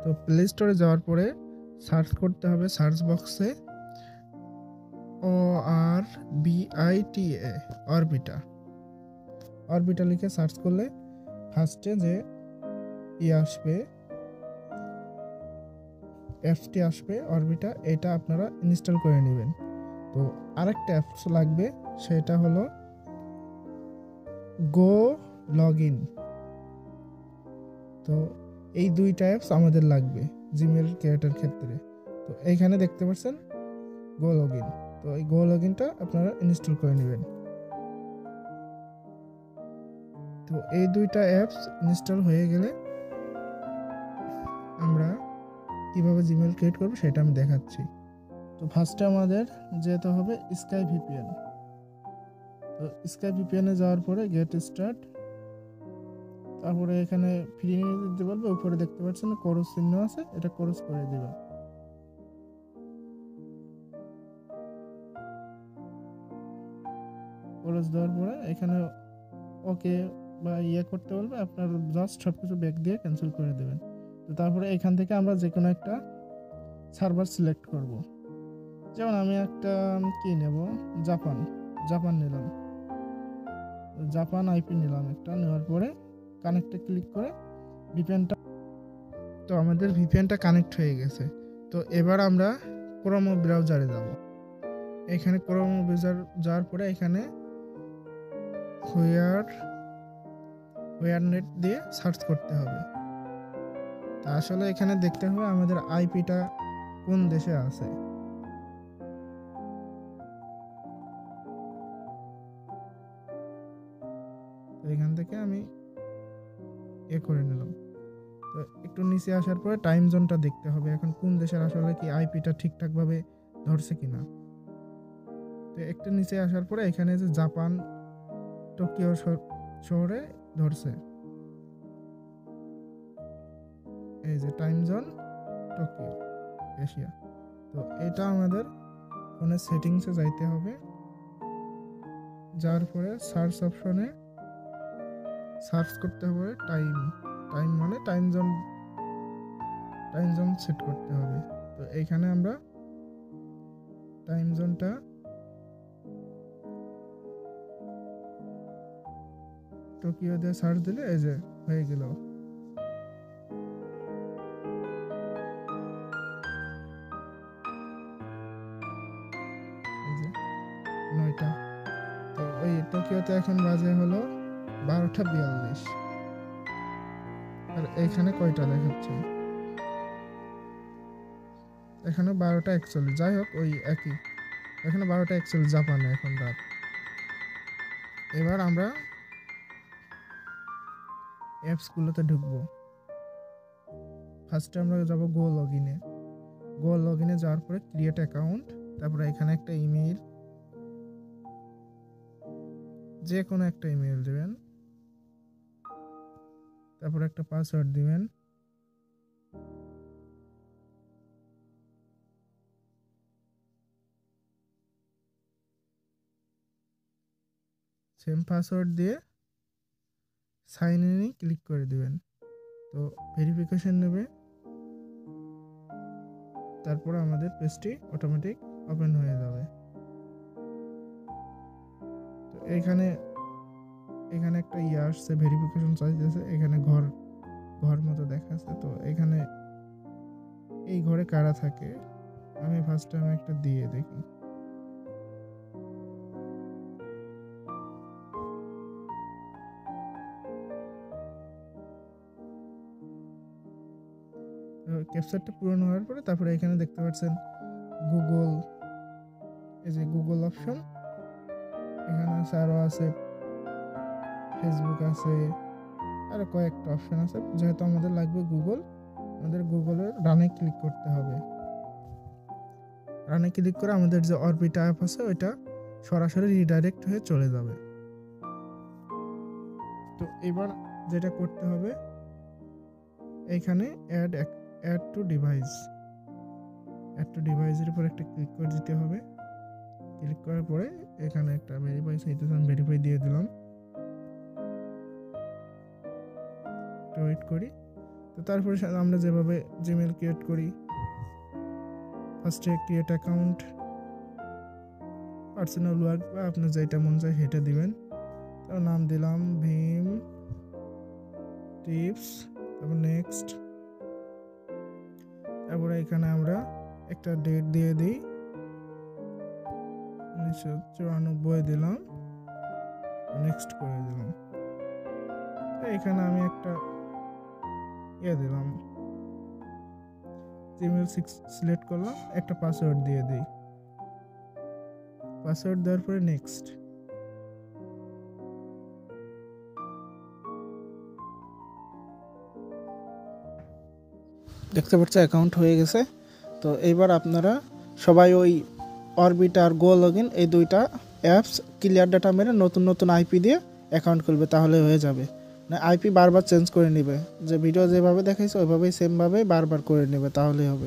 তো প্লে স্টোরে যাওয়ার পরে সার্চ করতে হবে সার্চ বক্সে ORBITA অরবিটা লিখে সার্চ করলে ফার্স্টে যে আসবে অ্যাপসটি আসবে অরবিটা, এটা আপনারা ইনস্টল করে নেবেন। তো আরেকটা অ্যাপস লাগবে, সেটা হলো গো লগইন। তো এই দুইটা অ্যাপস আমাদের লাগবে জিমেল ক্রিয়েটের ক্ষেত্রে। তো এইখানে দেখতে পাচ্ছেন গো লগইন, তো এই গো লগইনটা আপনারা ইনস্টল করে নেবেন। তো এই দুইটা অ্যাপস ইনস্টল হয়ে গেলে আমরা কিভাবে জিমেল ক্রিয়েট করব সেটা আমি দেখাচ্ছি। তো ফার্স্টে আমাদের যেতে হবে স্কাই ভিপিএন। তো স্কাই ভিপিএনে যাওয়ার পরে গেট স্টার্ট, তারপরে এখানে ফ্রি নিয়ে দিতে বলবে, উপরে দেখতে পাচ্ছেন ক্রস চিহ্ন আছে, এটা ক্রস করে দিবেন। ক্রস দেওয়ার পরে এখানে ওকে বা করতে বলবে, আপনার জাস্ট সবকিছু ব্যাক দিয়ে ক্যান্সেল করে দেবেন। তো তারপরে এখান থেকে আমরা যে কোনো একটা সার্ভার সিলেক্ট করব। যেমন আমি একটা কি নেব, জাপান নিলাম, জাপান আইপি নিলাম একটা, নেওয়ার পরে কানেক্টে ক্লিক করে ভিপিএনটা, তো আমাদের ভিপিএনটা কানেক্ট হয়ে গেছে। তো এবার আমরা ক্রোম ব্রাউজারে যাব। এখানে ক্রোম ব্রাউজার যাওয়ার পরে এখানে হোয়ার নেট দিয়ে সার্চ করতে হবে। তা আসলে এখানে দেখতে হবে আমাদের আইপিটা কোন দেশে আছে। তো এখান থেকে আমি করে নিলাম। তো একটু নিচে আসার পরে টাইম জোনটা দেখতে হবে, এখন কোন দেশের আসলে কি আইপিটা ঠিকঠাকভাবে ধরছে কিনা। তো একটু নিচে আসার পরে এখানে যে জাপান টোকিও শহরে ধরছে, এই যে টাইম জোন টোকিও এশিয়া। তো এটা আমাদের ফোনের সেটিংসে যাইতে হবে, যার পরে সার্চ অপশনে সার্চ করতে হবে টাইম মানে টাইম জোন সেট করতে হবে। তো এইখানে আমরা টাইম জোনটা টোকিও দিয়ে সার্চ দিলে এই যে হয়ে গেল। এই যে 9টা। তো ওই টোকিওতে এখন বাজে হলো 12:42। আর এখানে কয়টা দেখাচ্ছে, এখানে 12:41। যাই হোক ওই একই, এখানে 12:41 জাপানে এখন রাত। এবার আমরা অ্যাপসগুলোতে ঢুকবো। ফার্স্টে আমরা যাব গো লগইনে যাওয়ার পরে ক্রিয়েট অ্যাকাউন্ট, তারপরে এখানে একটা ইমেইল, যে কোনো একটা ইমেইল দেবেন, তারপরে একটা পাসওয়ার্ড দিবেন। সেম পাসওয়ার্ড দিয়ে সাইন ইনে ক্লিক করে দিবেন। তো ভেরিফিকেশন নেবে, তারপর আমাদের পেজটি অটোমেটিক ওপেন হয়ে যাবে। তো এখানে একটা আসছে ভেরিফিকেশন চাইতেছে, এখানে ঘর মতো দেখাচ্ছে। তো এখানে এই ঘরে কারা থাকে, আমি ফার্স্ট টাইম একটা দিয়ে দেখি। ক্যাপচারটা পূরণ হওয়ার পরে তারপরে এখানে দেখতে পাচ্ছেন গুগল, এই যে গুগল অপশন এখানে আছে, আরও আছে ফেসবুক আছে, আরও কয়েকটা অপশন আছে। যেহেতু আমাদের লাগবে গুগল, আমাদের গুগলের রানে ক্লিক করতে হবে। রানে ক্লিক করে আমাদের যে অরবিটা অ্যাপ আছে ওইটা সরাসরি রিডাইরেক্ট হয়ে চলে যাবে। তো এবার যেটা করতে হবে, এইখানে অ্যাড টু ডিভাইসের উপর একটা ক্লিক করে দিতে হবে। ক্লিক করার পরে এখানে একটা ভেরিফাই চাইতেছে, আমি ভেরিফাই দিয়ে দিলাম। ওয়েট করি, তো তারপরে আমরা যেভাবে জিমেল ক্রিয়েট করি, ফার্স্টে ক্রিয়েট অ্যাকাউন্ট, পার্সোনাল ওয়ার্ক বা আপনার যেটা মন চায় সেটা দিবেন। তো নাম দিলাম ভীম টিপস, তারপর নেক্সট। তারপরে এখানে আমরা একটা ডেট দিয়ে দিই, 1994 দিলাম, নেক্সট করে দিলাম। এখানে আমি একটা দিলাম, জিমেল 6 সিলেক্ট করলাম, একটা পাসওয়ার্ড দিয়ে দিই, পাসওয়ার্ড দেওয়ার পরে নেক্সট। দেখতে পাচ্ছেন অ্যাকাউন্ট হয়ে গেছে। তো এইবার আপনারা সবাই ওই অরবিট আর গো লগইন এই দুইটা অ্যাপস ক্লিয়ার ডাটা মেরে নতুন নতুন আইপি দিয়ে অ্যাকাউন্ট খুলবে, তাহলে হয়ে যাবে। না আইপি বারবার চেঞ্জ করে নেবে, যে ভিডিও যেভাবে দেখাইছে ওইভাবেই সেমভাবে বারবার করে নেবে, তাহলেই হবে।